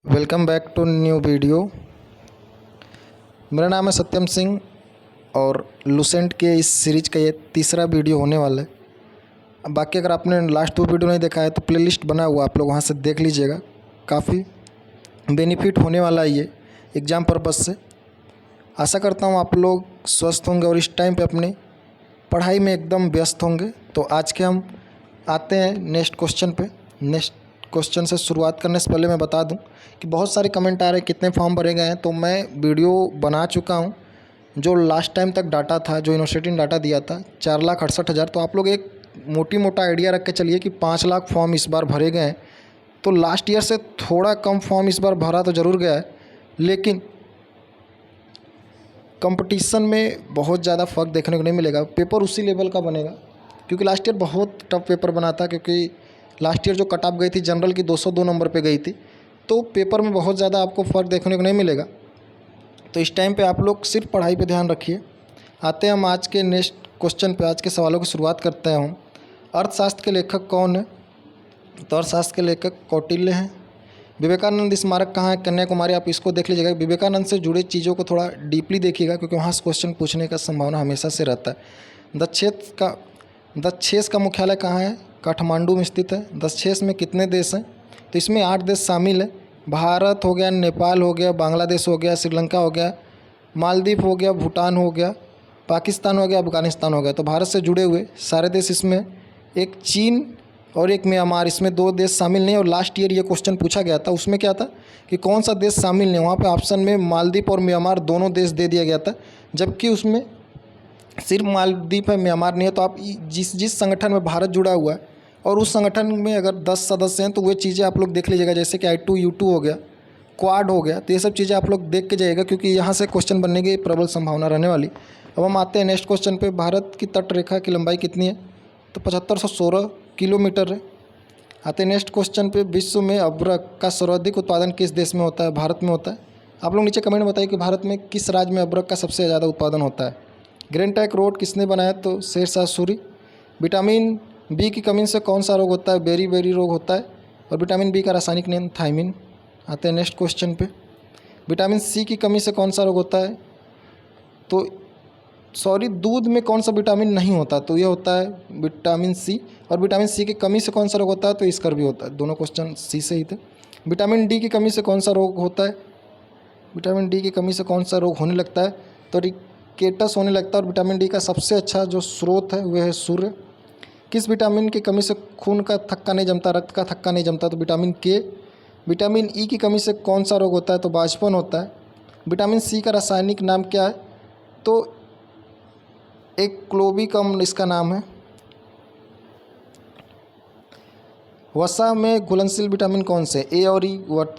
Welcome back to new video. मेरा नाम है सत्यम सिंह और लुसेंट के इस सीरीज़ का ये तीसरा वीडियो होने वाला है। बाकी अगर आपने लास्ट 2 वीडियो नहीं देखा है तो प्लेलिस्ट बना हुआ, आप लोग वहाँ से देख लीजिएगा। काफ़ी बेनिफिट होने वाला है ये एग्ज़ाम पर्पज़ से। आशा करता हूँ आप लोग स्वस्थ होंगे और इस टाइम पे अपने पढ़ाई में एकदम व्यस्त होंगे। तो आज के हम आते हैं नेक्स्ट क्वेश्चन पे। नेक्स्ट क्वेश्चन से शुरुआत करने से पहले मैं बता दूं कि बहुत सारे कमेंट आ रहे हैं कितने फॉर्म भरे गए हैं। तो मैं वीडियो बना चुका हूं जो लास्ट टाइम तक डाटा था, जो यूनिवर्सिटी ने डाटा दिया था 4,68,000। तो आप लोग एक मोटा आइडिया रख के चलिए कि 5 लाख फॉर्म इस बार भरे गए हैं। तो लास्ट ईयर से थोड़ा कम फॉर्म इस बार भरा तो ज़रूर गया है, लेकिन कंपटीशन में बहुत ज़्यादा फ़र्क देखने को नहीं मिलेगा। पेपर उसी लेवल का बनेगा, क्योंकि लास्ट ईयर बहुत टफ पेपर बना था। क्योंकि लास्ट ईयर जो कट ऑफ गई थी जनरल की 202 नंबर पे गई थी, तो पेपर में बहुत ज़्यादा आपको फ़र्क देखने को नहीं मिलेगा। तो इस टाइम पे आप लोग सिर्फ पढ़ाई पे ध्यान रखिए। आते हैं हम आज के नेक्स्ट क्वेश्चन पे। आज के सवालों की शुरुआत करते हैं हम। अर्थशास्त्र के लेखक कौन है? तो अर्थशास्त्र के लेखक कौटिल्य हैं। विवेकानंद स्मारक कहाँ है? कन्याकुमारी। आप इसको देख लीजिएगा। विवेकानंद से जुड़े चीज़ों को थोड़ा डीपली देखिएगा, क्योंकि वहाँ से क्वेश्चन पूछने का संभावना हमेशा से रहता है। दक्षेस का मुख्यालय कहाँ है? काठमांडू में स्थित है। दक्षेस में कितने देश हैं? तो इसमें 8 देश शामिल हैं। भारत हो गया, नेपाल हो गया, बांग्लादेश हो गया, श्रीलंका हो गया, मालदीव हो गया, भूटान हो गया, पाकिस्तान हो गया, अफगानिस्तान हो गया। तो भारत से जुड़े हुए सारे देश इसमें, एक चीन और एक म्यांमार, इसमें 2 देश शामिल नहीं। और लास्ट ईयर ये क्वेश्चन पूछा गया था, उसमें क्या था कि कौन सा देश शामिल नहीं, वहाँ पे ऑप्शन में मालदीव और म्यांमार दोनों देश दे दिया गया था, जबकि उसमें सिर्फ मालदीव है, म्यांमार नहीं है। तो आप जिस संगठन में भारत जुड़ा हुआ है और उस संगठन में अगर 10 सदस्य हैं तो वे चीज़ें आप लोग देख लीजिएगा, जैसे कि I2U2 हो गया, क्वाड हो गया। तो ये सब चीज़ें आप लोग देख के जाइएगा, क्योंकि यहाँ से क्वेश्चन बनने की प्रबल संभावना रहने वाली। अब हम आते हैं नेक्स्ट क्वेश्चन पे। भारत की तट रेखा की लंबाई कितनी है? तो 7516 किलोमीटर है। आते हैं नेक्स्ट क्वेश्चन पे। विश्व में अबरक का सर्वाधिक उत्पादन किस देश में होता है? भारत में होता है। आप लोग नीचे कमेंट बताइए कि भारत में किस राज्य में अबरक का सबसे ज़्यादा उत्पादन होता है। ग्रैंड ट्रंक रोड किसने बनाया? तो शेरशाह सूरी। विटामिन बी की कमी से कौन सा रोग होता है? बेरी रोग होता है। और विटामिन बी का रासायनिक नाम थायमिन। आते हैं नेक्स्ट क्वेश्चन पे। विटामिन सी की कमी से कौन सा रोग होता है? तो दूध में कौन सा विटामिन नहीं होता? तो ये होता है विटामिन सी। और विटामिन सी की कमी से कौन सा रोग होता है? तो स्कर्वी होता है। दोनों क्वेश्चन सी से ही थे। विटामिन डी की कमी से कौन सा रोग होता है? विटामिन डी की कमी से कौन सा रोग होने लगता है? तो रिकेटस होने लगता है। और विटामिन डी का सबसे अच्छा जो स्रोत है वह है सूर्य। किस विटामिन की कमी से खून का थक्का नहीं जमता, रक्त का थक्का नहीं जमता? तो विटामिन के। विटामिन ई की कमी से कौन सा रोग होता है? तो बांझपन होता है। विटामिन सी का रासायनिक नाम क्या है? तो एक क्लोबिकम इसका नाम है। वसा में घुलनशील विटामिन कौन से? ए और ई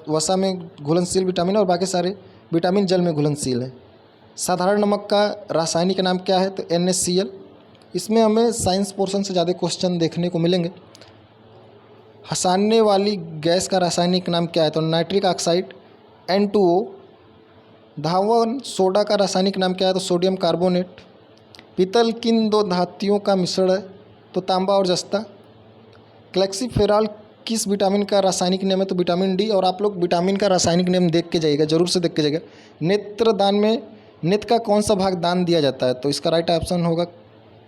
वसा में घुलनशील विटामिन, और बाकी सारे विटामिन जल में घुलनशील है। साधारण नमक का रासायनिक नाम क्या है? तो NaCl। इसमें हमें साइंस पोर्शन से ज़्यादा क्वेश्चन देखने को मिलेंगे। हंसाने वाली गैस का रासायनिक नाम क्या है? तो नाइट्रिक ऑक्साइड N2O। धावन सोडा का रासायनिक नाम क्या है? तो सोडियम कार्बोनेट। पीतल किन 2 धातुओं का मिश्रण है? तो तांबा और जस्ता। क्लैक्सीफेरॉल किस विटामिन का रासायनिक नाम है? तो विटामिन डी। और आप लोग विटामिन का रासायनिक नाम देख के जाइएगा, जरूर से देख के जाइएगा। नेत्रदान में नेत्र का कौन सा भाग दान दिया जाता है? तो इसका राइट ऑप्शन होगा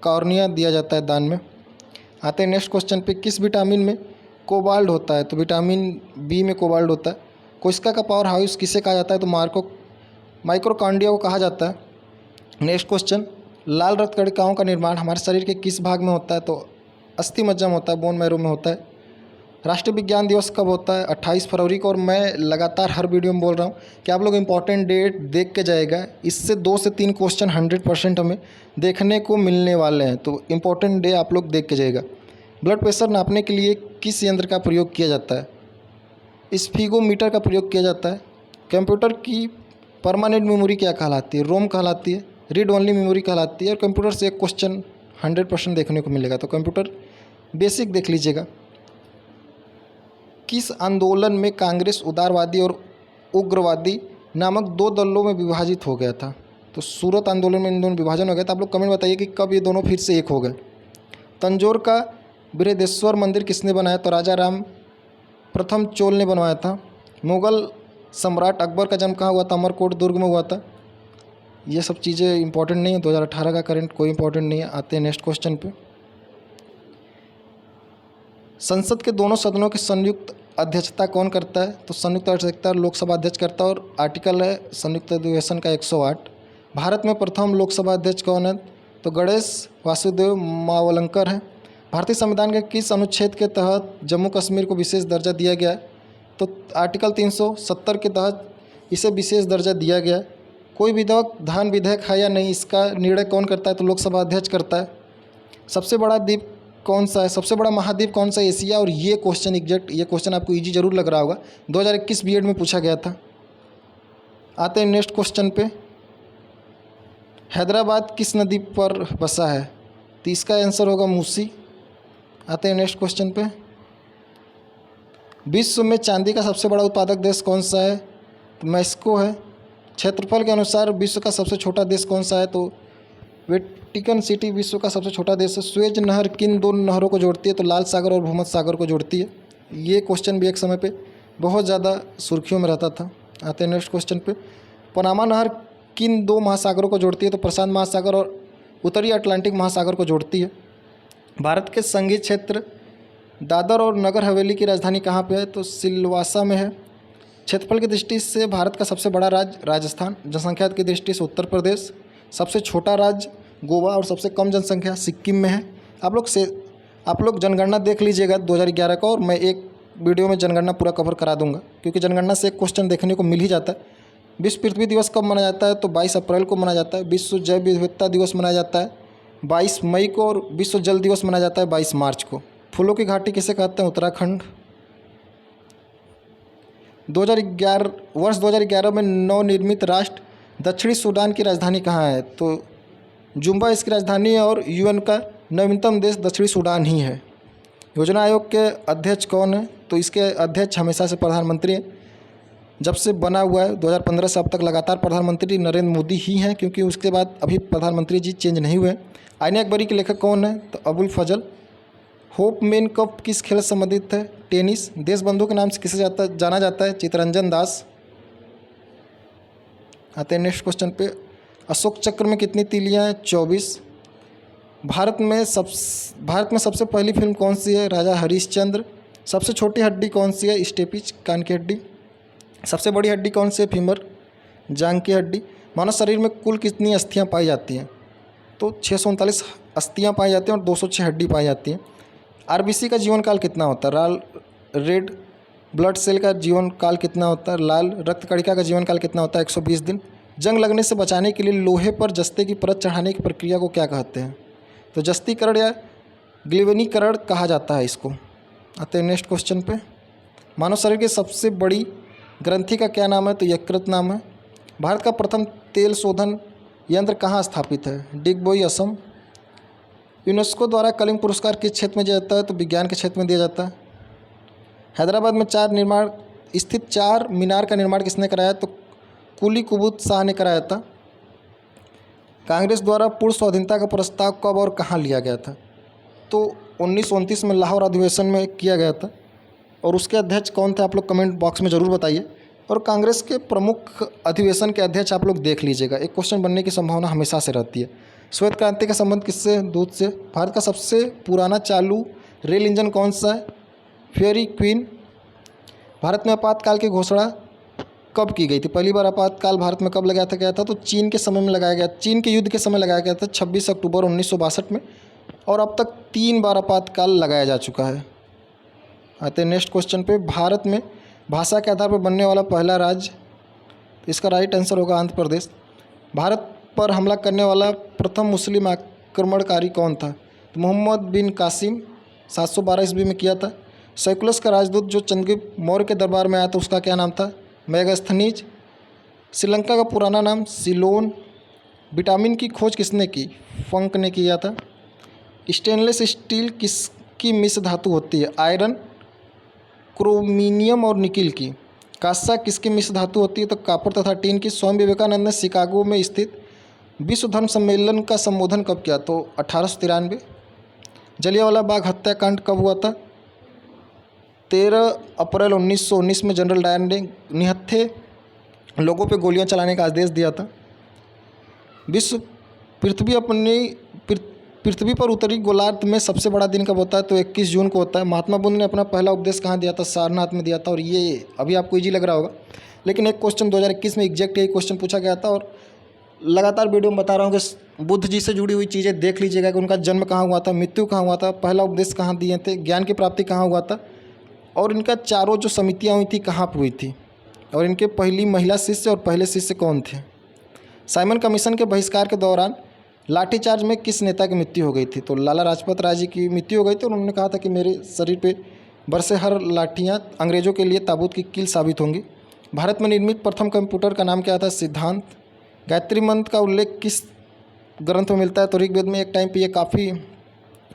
कॉर्निया दिया जाता है दान में। आते हैं नेक्स्ट क्वेश्चन पे। किस विटामिन में कोबाल्ट होता है? तो विटामिन बी में कोबाल्ट होता है। कोशिका का पावर हाउस किसे कहा जाता है? तो माइक्रोकांडिया को कहा जाता है। Next question. लाल रक्त कणिकाओं का निर्माण हमारे शरीर के किस भाग में होता है? तो अस्थि मज्जा में होता है, बोन मैरो में होता है। राष्ट्रीय विज्ञान दिवस कब होता है? 28 फरवरी को। और मैं लगातार हर वीडियो में बोल रहा हूँ कि आप लोग इंपॉर्टेंट डेट देख के जाएगा। इससे 2 से 3 क्वेश्चन 100% हमें देखने को मिलने वाले हैं। तो इंपॉर्टेंट डे आप लोग देख के जाएगा। ब्लड प्रेशर नापने के लिए किस यंत्र का प्रयोग किया जाता है? स्फीगोमीटर का प्रयोग किया जाता है। कंप्यूटर की परमानेंट मेमोरी क्या कहलाती है? रोम कहलाती है। रीड ओनली मेमोरी कहलाती है। और कंप्यूटर से एक क्वेश्चन 100% देखने को मिलेगा। तो कंप्यूटर बेसिक देख लीजिएगा। किस आंदोलन में कांग्रेस उदारवादी और उग्रवादी नामक 2 दलों में विभाजित हो गया था? तो सूरत आंदोलन में इन दोनों विभाजन हो गया था। आप लोग कमेंट बताइए कि कब ये दोनों फिर से एक हो गए। तंजौर का बृहदेश्वर मंदिर किसने बनाया? तो राजा राम प्रथम चोल ने बनवाया था। मुगल सम्राट अकबर का जन्म कहाँ हुआ था? अमरकोट दुर्ग में हुआ था। ये सब चीज़ें इंपॉर्टेंट नहीं है, 2018 का करंट कोई इंपॉर्टेंट नहीं है। आते हैं नेक्स्ट क्वेश्चन पे। संसद के दोनों सदनों की संयुक्त अध्यक्षता कौन करता है? तो संयुक्त अध्यक्षता लोकसभा अध्यक्ष करता है और आर्टिकल है संयुक्त अधिवेशन का 108। भारत में प्रथम लोकसभा अध्यक्ष कौन है? तो गणेश वासुदेव मावलंकर है। भारतीय संविधान के किस अनुच्छेद के तहत जम्मू कश्मीर को विशेष दर्जा दिया गया है? तो आर्टिकल 370 के तहत इसे विशेष दर्जा दिया गया है। कोई विधान विधेयक है या नहीं, इसका निर्णय कौन करता है? तो लोकसभा अध्यक्ष करता है। सबसे बड़ा द्वीप कौन सा है? सबसे बड़ा महाद्वीप कौन सा है? एशिया। और ये क्वेश्चन आपको इजी जरूर लग रहा होगा, 2021 बीएड में पूछा गया था। आते हैं नेक्स्ट क्वेश्चन पे। हैदराबाद किस नदी पर बसा है? तो इसका आंसर होगा मूसी। आते हैं नेक्स्ट क्वेश्चन पे। विश्व में चांदी का सबसे बड़ा उत्पादक देश कौन सा है? तो मैक्सिको है। क्षेत्रफल के अनुसार विश्व का सबसे छोटा देश कौन सा है? तो वेटिकन सिटी विश्व का सबसे छोटा देश है। स्वेज नहर किन दो नहरों को जोड़ती है? तो लाल सागर और भूमध्य सागर को जोड़ती है। ये क्वेश्चन भी एक समय पे बहुत ज़्यादा सुर्खियों में रहता था। आते हैं नेक्स्ट क्वेश्चन पे। पनामा नहर किन दो महासागरों को जोड़ती है? तो प्रशांत महासागर और उत्तरी अटलांटिक महासागर को जोड़ती है। भारत के संघीय क्षेत्र दादर और नगर हवेली की राजधानी कहाँ पे है? तो सिलवासा में है। क्षेत्रफल की दृष्टि से भारत का सबसे बड़ा राज्य राजस्थान, जनसंख्या की दृष्टि से उत्तर प्रदेश, सबसे छोटा राज्य गोवा और सबसे कम जनसंख्या सिक्किम में है। आप लोग जनगणना देख लीजिएगा 2011 का, और मैं एक वीडियो में जनगणना पूरा कवर करा दूंगा, क्योंकि जनगणना से एक क्वेश्चन देखने को मिल ही जाता है। विश्व पृथ्वी दिवस कब मनाया जाता है? तो 22 अप्रैल को मनाया जाता है। विश्व जैव विविधता दिवस मनाया जाता है 22 मई को, और विश्व जल दिवस मनाया जाता है 22 मार्च को। फूलों की घाटी किसे कहते हैं? उत्तराखंड। 2011 में नवनिर्मित राष्ट्र दक्षिणी सूडान की राजधानी कहाँ है? तो जुम्बा इसकी राजधानी है, और यूएन का नवीनतम देश दक्षिणी सूडान ही है। योजना आयोग के अध्यक्ष कौन है? तो इसके अध्यक्ष हमेशा से प्रधानमंत्री हैं। जब से बना हुआ है 2015 से अब तक लगातार प्रधानमंत्री नरेंद्र मोदी ही हैं, क्योंकि उसके बाद अभी प्रधानमंत्री जी चेंज नहीं हुए। आईने अकबरी के लेखक कौन है? तो अबुल फजल। होप मेन कप किस खेल से संबंधित है? टेनिस। देशबंधु के नाम से किसे जाना जाता है? चित्तरंजन दास। आते हैं नेक्स्ट क्वेश्चन पे। अशोक चक्र में कितनी तीलियां हैं? 24। भारत में सबसे पहली फिल्म कौन सी है? राजा हरिश्चंद्र। सबसे छोटी हड्डी कौन सी है? स्टेपिज, कान की हड्डी। सबसे बड़ी हड्डी कौन सी है? फीमर, जांग की हड्डी। मानव शरीर में कुल कितनी अस्थियां पाई जाती हैं? तो 639 अस्थियां पाई जाती हैं और 206 हड्डी पाई जाती हैं। आरबीसी का जीवन काल कितना होता है? रेड ब्लड सेल का जीवन काल कितना होता है? लाल रक्त कणिका का जीवन काल कितना होता है? 120 दिन। जंग लगने से बचाने के लिए लोहे पर जस्ते की परत चढ़ाने की प्रक्रिया को क्या कहते हैं? तो जस्तीकरण या ग्लिवनीकरण कहा जाता है इसको। आते हैं नेक्स्ट क्वेश्चन पे। मानव शरीर की सबसे बड़ी ग्रंथि का क्या नाम है? तो यकृत नाम है। भारत का प्रथम तेल शोधन यंत्र कहाँ स्थापित है? डिगबोई, असम। यूनेस्को द्वारा कलिंग पुरस्कार किस क्षेत्र में दिया जाता है? तो विज्ञान के क्षेत्र में दिया जाता है। हैदराबाद में स्थित चार मीनार का निर्माण किसने कराया? तो कुली कुतुब शाह ने कराया था। कांग्रेस द्वारा पूर्ण स्वाधीनता का प्रस्ताव कब और कहाँ लिया गया था? तो 1929 में लाहौर अधिवेशन में किया गया था। और उसके अध्यक्ष कौन थे? आप लोग कमेंट बॉक्स में ज़रूर बताइए। और कांग्रेस के प्रमुख अधिवेशन के अध्यक्ष आप लोग देख लीजिएगा, एक क्वेश्चन बनने की संभावना हमेशा से रहती है। श्वेत क्रांति का संबंध किससे? दूध से। भारत का सबसे पुराना चालू रेल इंजन कौन सा है? Fairy queen. भारत में आपातकाल की घोषणा कब की गई थी? पहली बार आपातकाल भारत में कब लगाया गया था? तो चीन के समय में लगाया गया, चीन के युद्ध के समय लगाया गया था 26 अक्टूबर 1962 में। और अब तक 3 बार आपातकाल लगाया जा चुका है। आते हैं नेक्स्ट क्वेश्चन पे। भारत में भाषा के आधार पर बनने वाला पहला राज्य, इसका राइट आंसर होगा आंध्र प्रदेश। भारत पर हमला करने वाला प्रथम मुस्लिम आक्रमणकारी कौन था? तो मोहम्मद बिन कासिम 712 ईस्वी में किया था। सेकुलस का राजदूत जो चंद्रगुप्त मौर्य के दरबार में आया था उसका क्या नाम था? मेगास्थनीज। श्रीलंका का पुराना नाम सिलोन। विटामिन की खोज किसने की? फंक ने किया था। स्टेनलेस स्टील किसकी मिश्र धातु होती है? आयरन, क्रोमिनियम और निकिल की। कांसा किसकी मिश्र धातु होती है? तो कॉपर तथा टीन की। स्वामी विवेकानंद ने शिकागो में स्थित विश्व धर्म सम्मेलन का संबोधन कब किया? तो 1893। जलियांवाला बाग हत्याकांड कब हुआ था? 13 अप्रैल 1919 में जनरल डायर ने निहत्थे लोगों पे गोलियां चलाने का आदेश दिया था। विश्व पृथ्वी पर उत्तरी गोलार्ध में सबसे बड़ा दिन कब होता है? तो 21 जून को होता है। महात्मा बुद्ध ने अपना पहला उपदेश कहाँ दिया था? सारनाथ में दिया था। और ये अभी आपको इजी लग रहा होगा, लेकिन एक क्वेश्चन 2021 में एग्जैक्ट यही क्वेश्चन पूछा गया था। और लगातार वीडियो में बता रहा हूँ कि बुद्ध जी से जुड़ी हुई चीज़ें देख लीजिएगा कि उनका जन्म कहाँ हुआ था, मृत्यु कहाँ हुआ था, पहला उपदेश कहाँ दिए थे, ज्ञान की प्राप्ति कहाँ हुआ था, और इनका चारों जो समितियाँ हुई थी कहाँ पर हुई थी, और इनके पहली महिला शिष्य और पहले शिष्य कौन थे। साइमन कमीशन के बहिष्कार के दौरान लाठीचार्ज में किस नेता की मृत्यु हो गई थी? तो लाला लाजपत राय जी की मृत्यु हो गई थी। और उन्होंने कहा था कि मेरे शरीर पे बरसे हर लाठियाँ अंग्रेज़ों के लिए ताबूत की कील साबित होंगी। भारत में निर्मित प्रथम कंप्यूटर का नाम क्या था? सिद्धांत। गायत्री मंत्र का उल्लेख किस ग्रंथ में मिलता है? तो ऋग्वेद में। एक टाइम पे ये काफ़ी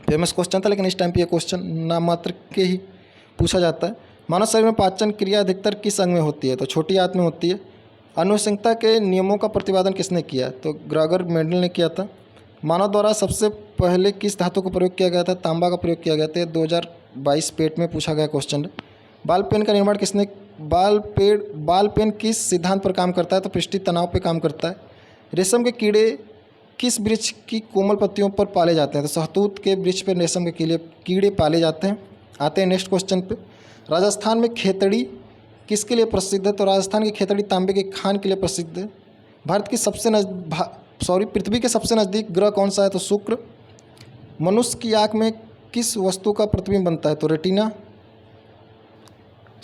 फेमस क्वेश्चन था, लेकिन इस टाइम पे ये क्वेश्चन नाम मात्र के ही पूछा जाता है। मानव शरीर में पाचन क्रिया अधिकतर किस अंग में होती है? तो छोटी आंत में होती है। अनुवंशिकता के नियमों का प्रतिपादन किसने किया? तो ग्रेगर मेंडल ने किया था। मानव द्वारा सबसे पहले किस धातु का प्रयोग किया गया था? तांबा का प्रयोग किया गया था। 2022 पेट में पूछा गया क्वेश्चन है। बाल पेन का निर्माण किसने? बाल पेन किस सिद्धांत पर काम करता है? तो पृष्ठीय तनाव पर काम करता है। रेशम के कीड़े किस वृक्ष की कोमल पत्तियों पर पाले जाते हैं? तो सहतूत के वृक्ष पर रेशम के कीड़े पाले जाते हैं। आते हैं नेक्स्ट क्वेश्चन पे। राजस्थान में खेतड़ी किसके लिए प्रसिद्ध है? तो राजस्थान की खेतड़ी तांबे के खान के लिए प्रसिद्ध है। भारत की पृथ्वी के सबसे नज़दीक ग्रह कौन सा है? तो शुक्र। मनुष्य की आँख में किस वस्तु का प्रतिबिंब बनता है? तो रेटिना।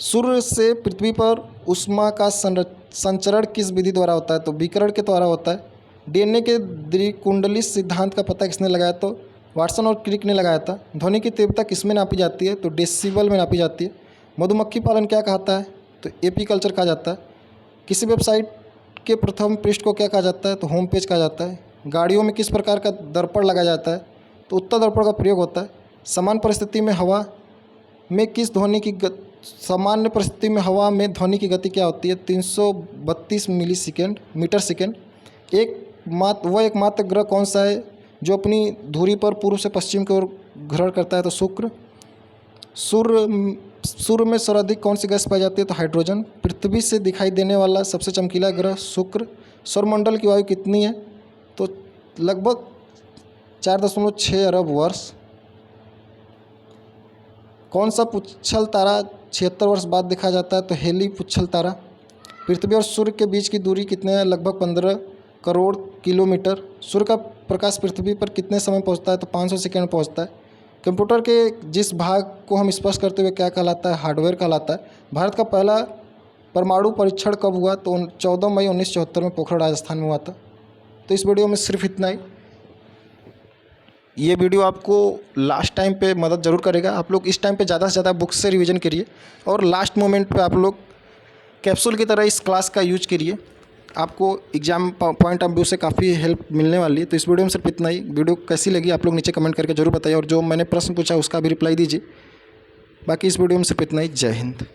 सूर्य से पृथ्वी पर ऊष्मा का संचरण किस विधि द्वारा होता है? तो विकिरण के द्वारा होता है। डीएनए के द्विकुंडली सिद्धांत का पता किसने लगाया? तो वाटसन और क्रिक ने लगाया था। ध्वनि की तीव्रता किसमें नापी जाती है? तो डेसिबल में नापी जाती है। मधुमक्खी पालन क्या कहता है? तो एपीकल्चर कहा जाता है। किसी वेबसाइट के प्रथम पृष्ठ को क्या कहा जाता है? तो होम पेज कहा जाता है। गाड़ियों में किस प्रकार का दर्पण लगाया जाता है? तो उत्तर दर्पण का प्रयोग होता है। समान परिस्थिति में हवा में सामान्य परिस्थिति में हवा में ध्वनि की गति क्या होती है? 332 मीटर सेकेंड। एकमात्र ग्रह कौन सा है जो अपनी धुरी पर पूर्व से पश्चिम की ओर घूर्णन करता है? तो शुक्र। सूर्य में सर्वाधिक कौन सी गैस पाई जाती है? तो हाइड्रोजन। पृथ्वी से दिखाई देने वाला सबसे चमकीला ग्रह शुक्र। सौरमंडल की आयु कितनी है? तो लगभग 4.6 अरब वर्ष। कौन सा पुच्छल तारा 76 वर्ष बाद देखा जाता है? तो हेली पुच्छल तारा। पृथ्वी और सूर्य के बीच की दूरी कितने है? लगभग 15 करोड़ किलोमीटर। सूर्य का प्रकाश पृथ्वी पर कितने समय पहुंचता है? तो 500 सेकंड में पहुंचता है। कंप्यूटर के जिस भाग को हम स्पर्श करते हुए क्या कहलाता है? हार्डवेयर कहलाता है। भारत का पहला परमाणु परीक्षण कब हुआ? तो 14 मई 1974 में पोखरण राजस्थान में हुआ था। तो इस वीडियो में सिर्फ इतना ही। ये वीडियो आपको लास्ट टाइम पे मदद ज़रूर करेगा। आप लोग इस टाइम पे ज़्यादा से ज़्यादा बुक्स से रिवीजन करिए, और लास्ट मोमेंट पे आप लोग कैप्सूल की तरह इस क्लास का यूज करिए। आपको एग्जाम पॉइंट ऑफ व्यू से काफ़ी हेल्प मिलने वाली है। तो इस वीडियो में सिर्फ इतना ही। वीडियो कैसी लगी आप लोग नीचे कमेंट करके जरूर बताइए, और जो मैंने प्रश्न पूछा उसका भी रिप्लाई दीजिए। बाकी इस वीडियो में सिर्फ इतना ही। जय हिंद।